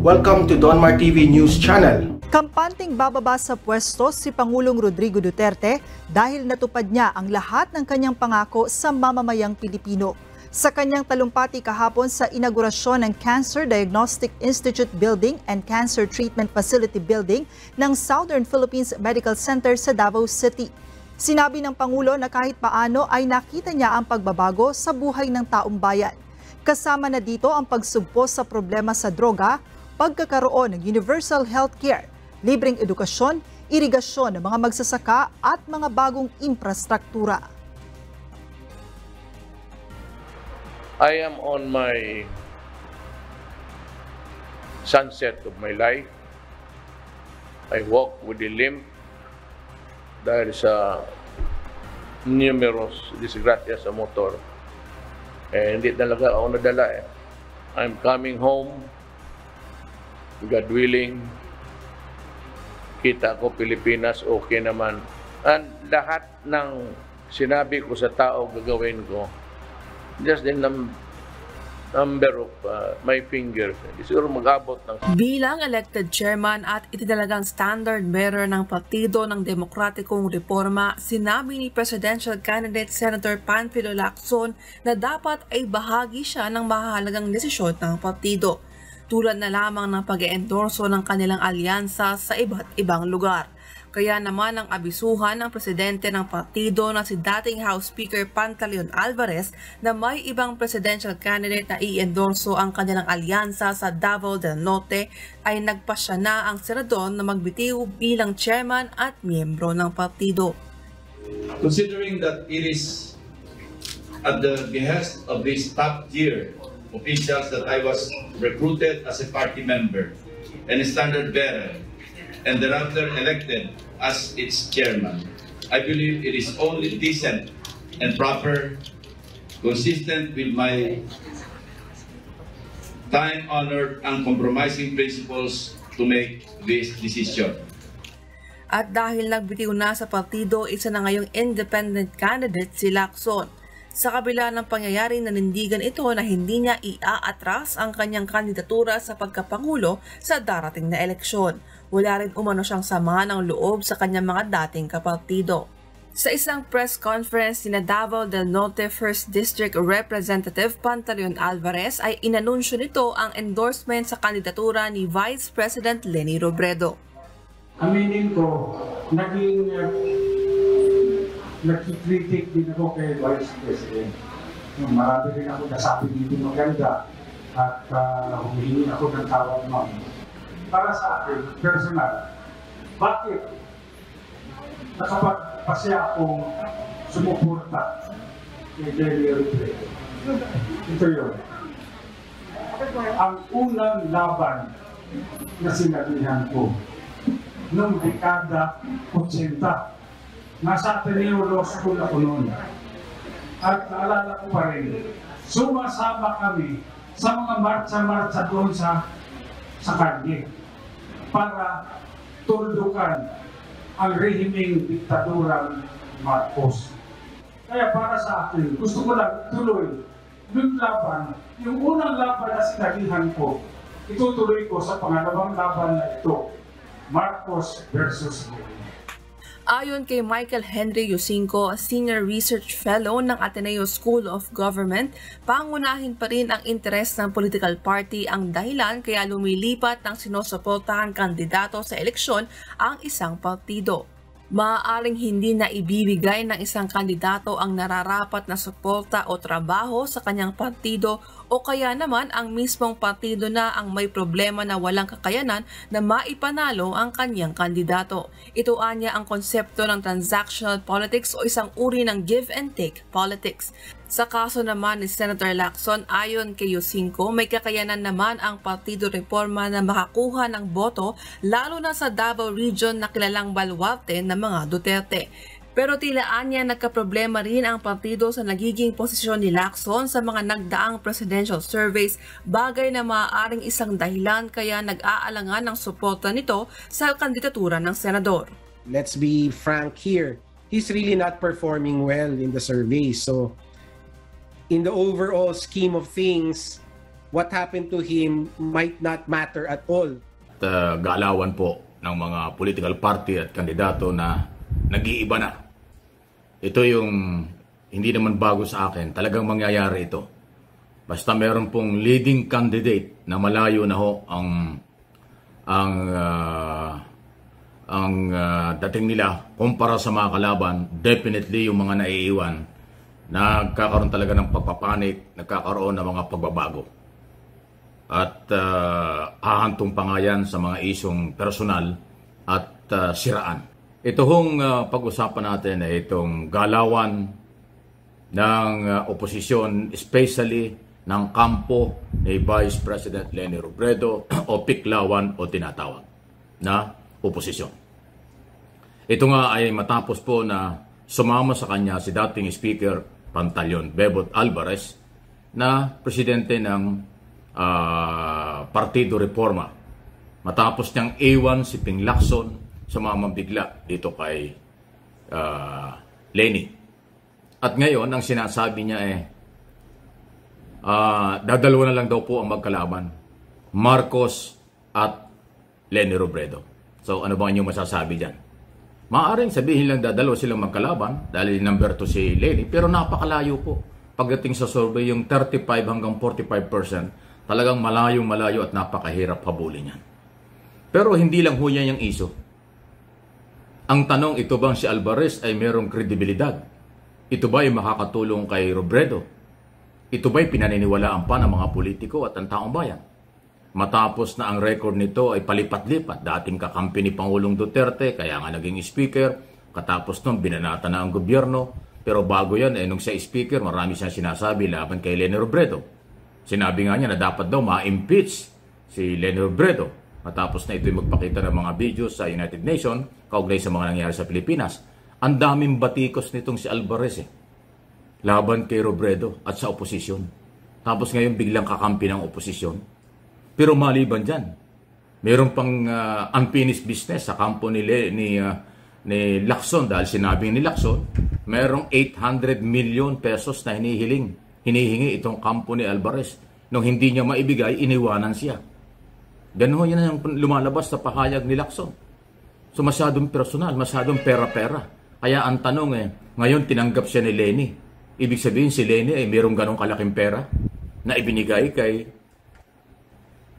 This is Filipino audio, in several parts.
Welcome to Donmar TV News Channel. Kampanteng bababa sa pwesto si Pangulong Rodrigo Duterte dahil natupad niya ang lahat ng kanyang pangako sa mamamayang Pilipino. Sa kanyang talumpati kahapon sa inaugurasyon ng Cancer Diagnostic Institute Building and Cancer Treatment Facility Building ng Southern Philippines Medical Center sa Davao City. Sinabi ng Pangulo na kahit paano ay nakita niya ang pagbabago sa buhay ng taong bayan. Kasama na dito ang pagsugpo sa problema sa droga, pagkakaroon ng universal healthcare, libreng edukasyon, irigasyon ng mga magsasaka at mga bagong infrastruktura. I am on my sunset of my life. I walk with a limp dahil sa numerous disgrasya sa motor. Hindi talaga ako nadala eh. I'm coming home, God willing, kita ko Pilipinas, okay naman. And lahat ng sinabi ko sa tao gagawin ko, just the number of my fingers. Siguro mag-abot ng... Bilang elected chairman at itinalagang standard bearer ng Partido ng Demokratikong Reforma, sinabi ni Presidential Candidate Senator Panfilo Lacson na dapat ay bahagi siya ng mahalagang desisyon ng partido, tulad na lamang ng pag-endorso ng kanilang alyansa sa iba't ibang lugar. Kaya naman ang abisuhan ng presidente ng partido na si dating House Speaker Pantaleon Alvarez na may ibang presidential candidate na i-endorso ang kanilang alyansa sa Davao del Norte ay nagpasya na ang senador na magbitiw bilang chairman at miyembro ng partido. Considering that it is at the behest of these top-tier officials that I was recruited as a party member and a standard bearer and thereafter elected as its chairman, I believe it is only decent and proper, consistent with my time-honored, uncompromising principles to make this decision. At dahil nagbitiw na sa partido, isa na ngayong independent candidate si Lacson. Sa kabila ng pangyayari, nanindigan ito na hindi niya iaatras ang kanyang kandidatura sa pagkapangulo sa darating na eleksyon. Wala rin umano siyang sama ng loob sa kanyang mga dating kapartido. Sa isang press conference ni Davao del Norte 1st District Representative Pantaleon Alvarez ay inanunsyo nito ang endorsement sa kandidatura ni Vice President Leni Robredo. Aminin ko, nagkikritik din ako kay Vice President. Marami rin ako nasabi dito maganda at humihingi ako ng tawad mo. Para sa akin, personal, bakit nakapagpasya akong sumuporta kay Leni Robredo? Ito yun. Ang unang laban na sinabihan ko noong dekada 80. Nasa Ateneo Law School ako noon. At naalala ko pa rin, sumasama kami sa mga marcha-marcha doon sa kalye para tuldukan ang rehimeng diktadurang Marcos. Kaya para sa akin, gusto ko lang tuloy yung laban, yung unang laban na sinabihan ko, itutuloy ko sa pangalawang laban na ito, Marcos versus Leni. Ayon kay Michael Henry Yusinco, Senior Research Fellow ng Ateneo School of Government, pangunahin pa rin ang interes ng political party ang dahilan kaya lumilipat ng sinusuportahan kandidato sa eleksyon ang isang partido. Maaaring hindi na ibibigay ng isang kandidato ang nararapat na suporta o trabaho sa kanyang partido o kaya naman ang mismong partido na ang may problema na walang kakayanan na maipanalo ang kanyang kandidato. Ito anya ang konsepto ng transactional politics o isang uri ng give and take politics. Sa kaso naman ni Senator Lacson, ayon kay Yusinco, may kakayanan naman ang Partido Reforma na makakuha ng boto lalo na sa Davao Region na kilalang baluarte ng mga Duterte. Pero tilaan niya nagkaproblema rin ang partido sa nagiging posisyon ni Lacson sa mga nagdaang presidential surveys, bagay na maaaring isang dahilan kaya nag-aalangan ng suporta nito sa kandidatura ng senador. Let's be frank here, he's really not performing well in the surveys. So in the overall scheme of things, what happened to him might not matter at all. Galawan po ng mga political party at kandidato na nag-iiba na. Ito yung hindi naman bago sa akin. Talagang mangyayari ito. Basta meron pong leading candidate na malayo na ho ang dating nila kumpara sa mga kalaban, definitely yung mga naiiwan, nagkakaroon talaga ng pagpapanik, nagkakaroon ng mga pagbabago. At hahantong pa nga yan sa mga isyong personal at siraan. Ito hong pag-usapan natin ay itong galawan ng oposisyon, especially ng kampo ni Vice President Leni Robredo o Piklawan o tinatawag na oposisyon. Ito nga ay matapos po na sumama sa kanya si dating Speaker Pantaleon Bebot Alvarez na presidente ng Partido Reforma. Matapos niyang iwan si Ping Lacson, sumama bigla dito kay Leni. At ngayon, ang sinasabi niya dadalawa na lang daw po ang magkalaban, Marcos at Leni Robredo. So ano ba inyong masasabi dyan? Maaaring sabihin lang dadalawa silang magkalaban dahil number 2 si Leni, pero napakalayo po. Pagdating sa survey, yung 35 hanggang 45%, talagang malayo at napakahirap habulin yan. Pero hindi lang ho yan yung iso. Ang tanong, ito bang si Alvarez ay merong kredibilidad? Ito ba ay makakatulong kay Robredo? Ito ba'y pinaniniwalaan pa ng mga politiko at ang taong bayan? Matapos na ang record nito ay palipat-lipat, dating kakampi ni Pangulong Duterte, kaya nga naging speaker, katapos nun binanata na ang gobyerno, pero bago yan, nung siya speaker, marami siyang sinasabi laban kay Leni Robredo. Sinabi nga niya na dapat daw ma-impeach si Leni Robredo, matapos na ito'y magpakita ng mga videos sa United Nations, kaugnay sa mga nangyari sa Pilipinas. Ang daming batikos nitong si Alvarez laban kay Robredo at sa oposisyon. Tapos ngayon biglang kakampi ng oposisyon. Pero maliban dyan, meron pang unfinished business sa kampo ni Lacson dahil sinabi ni Lacson, merong 800 million pesos na hinihingi itong kampo ni Alvarez. Nung hindi niya maibigay, iniwanan siya. Ganun yan ang lumalabas sa pahayag ni Lacson. So masyadong personal, masyadong pera-pera. Kaya ang tanong ngayon tinanggap siya ni Leni. Ibig sabihin si Leni ay mayroong ganong kalaking pera na ibinigay kay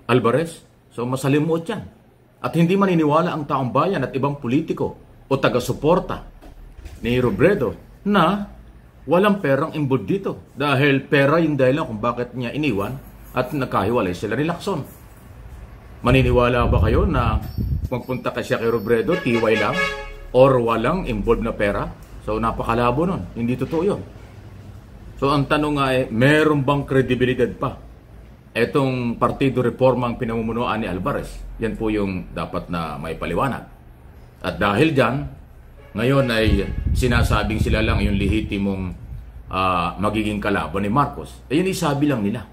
Alvarez. So masalimuot yan. At hindi maniniwala ang taong bayan at ibang politiko o taga-suporta ni Robredo na walang perang involved dito. Dahil pera yung dahilan kung bakit niya iniwan at nakahiwalay sila ni Lacson. Maniniwala ba kayo na magpunta kasi kay Robredo, tiway lang, or walang involved na pera? So napakalabo nun. Hindi totoo yun. So ang tanong nga meron bang kredibilidad pa etong Partido Reforma ang pinamumunuan ni Alvarez? Yan po yung dapat na may paliwanag. At dahil dyan, ngayon ay sinasabing sila lang yung lehitimong magiging kalaban ni Marcos. Yun isabi lang nila.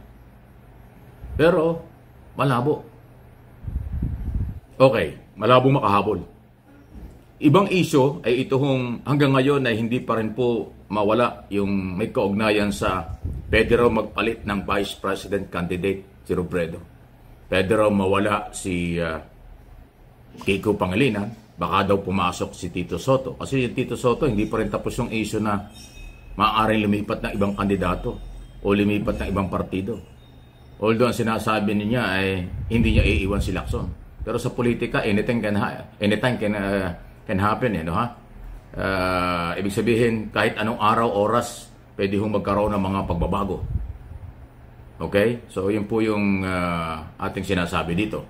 Pero malabo. Okay, malabo makahabol. Ibang isyo ay ito hanggang ngayon ay hindi pa rin po mawala yung may kaugnayan sa pwede raw magpalit ng Vice President candidate si Robredo. Pwede raw mawala si Kiko Pangilinan. Baka daw pumasok si Tito Soto. Kasi yung Tito Soto hindi pa rin tapos yung isyo na maaaring lumipat ng ibang kandidato o lumipat ng ibang partido. Although ang sinasabi niya ay hindi niya iiwan si Lacson. Pero sa politika, anything can happen. Ibig sabihin, kahit anong araw, oras, pwede hong magkaroon ng mga pagbabago. Okay? So, yun po yung ating sinasabi dito.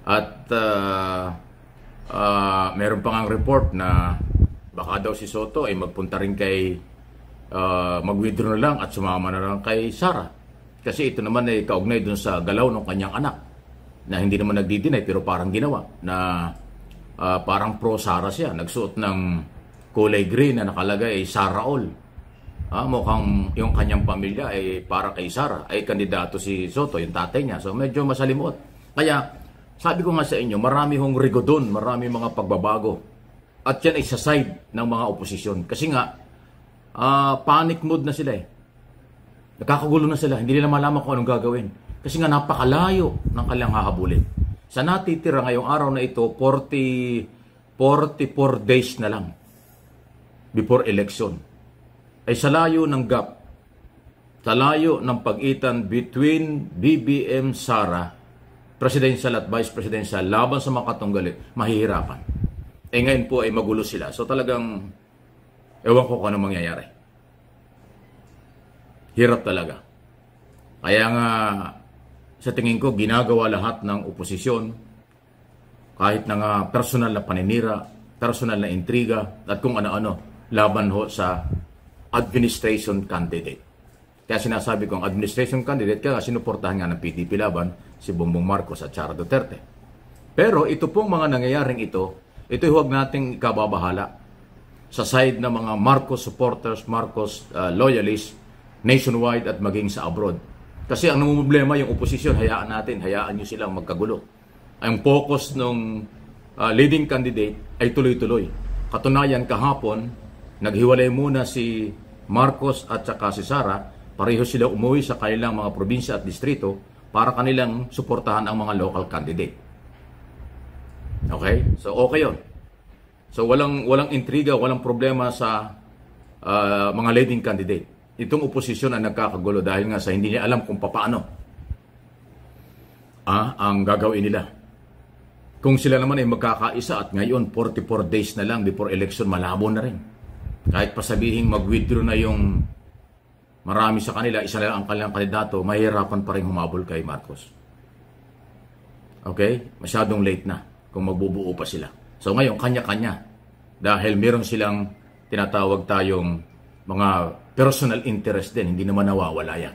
At meron pa ngang report na baka daw si Soto ay magpunta rin kay mag-withdraw na lang at sumama na lang kay Sara. Kasi ito naman ay kaugnay dun sa galaw ng kanyang anak na hindi naman nagdi-deny pero parang ginawa na parang pro-Sara siya. Nagsuot ng kulay green na nakalagay ay Sara All. Mukhang yung kanyang pamilya ay para kay Sara. Ay kandidato si Soto, yung tatay niya. So medyo masalimuot. Kaya sabi ko nga sa inyo, marami hong rigodon, marami mga pagbabago. At yan ay sa side ng mga oposisyon. Kasi nga, panic mode na sila Nakakagulo na sila. Hindi nila malaman kung anong gagawin. Kasi nga napakalayo ng kanilang hahabulin. Sa natitira ngayong araw na ito, 44 days na lang before election. Ay sa layo ng gap, sa layo ng pagitan between BBM Sara, presidential at vice presidential, laban sa mga katunggali, mahihirapan. Ngayon po ay magulo sila. So talagang, ewan ko kung ano mangyayari. Hirap talaga. Kaya nga, sa tingin ko, ginagawa lahat ng oposisyon, kahit na nga personal na paninira, personal na intriga, at kung ano-ano, laban ho sa administration candidate. Kaya sinasabi ko, ang administration candidate, kaya sinuportahan nga ng PDP laban, si Bongbong Marcos at Sara Duterte. Pero ito pong mga nangyayaring ito huwag nating ikababahala sa side ng mga Marcos supporters, Marcos loyalists, nationwide at maging sa abroad. Kasi ang problema yung oposisyon, hayaan nyo silang magkagulo. Ang focus ng leading candidate ay tuloy-tuloy. Katunayan kahapon, naghiwalay muna si Marcos at saka si Sara, pareho sila umuwi sa kanilang mga probinsya at distrito para kanilang suportahan ang mga local candidate. Okay? So okay yun. So walang intriga, walang problema sa mga leading candidate. Itong oposisyon ang nagkakagulo dahil nga sa hindi niya alam kung paano ang gagawin nila. Kung sila naman ay magkakaisa at ngayon 44 days na lang before election, malabo na rin. Kahit pasabihin mag-withdraw na yung marami sa kanila, isa lang ang kanilang kandidato, mahihirapan pa rin humabol kay Marcos. Okay? Masyadong late na kung magbubuo pa sila. So ngayon, kanya-kanya. Dahil meron silang tinatawag tayong mga personal interest din, hindi naman nawawala yan.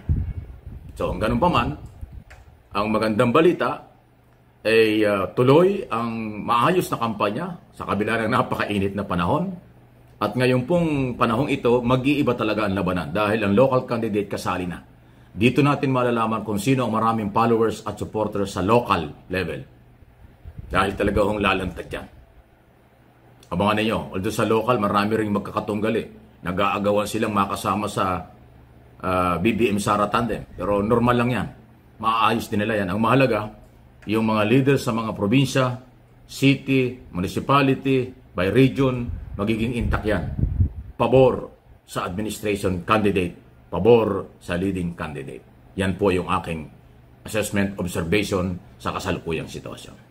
So, ang ganun pa man, ang magandang balita ay tuloy ang maayos na kampanya sa kabila ng napakainit na panahon. At ngayon pong panahong ito, mag-iiba talaga ang labanan dahil ang local candidate kasali na. Dito natin malalaman kung sino ang maraming followers at supporters sa local level. Dahil talaga hong lalantad yan. Abangan ninyo, although sa local, marami ring magkakatunggali. Nag-aagawan silang makasama sa BBM Sara tandem. Pero normal lang yan. Maayos din nila yan. Ang mahalaga, yung mga leaders sa mga probinsya, city, municipality, by region, magiging intact yan. Pabor sa administration candidate, pabor sa leading candidate. Yan po yung aking assessment, observation sa kasalukuyang sitwasyon.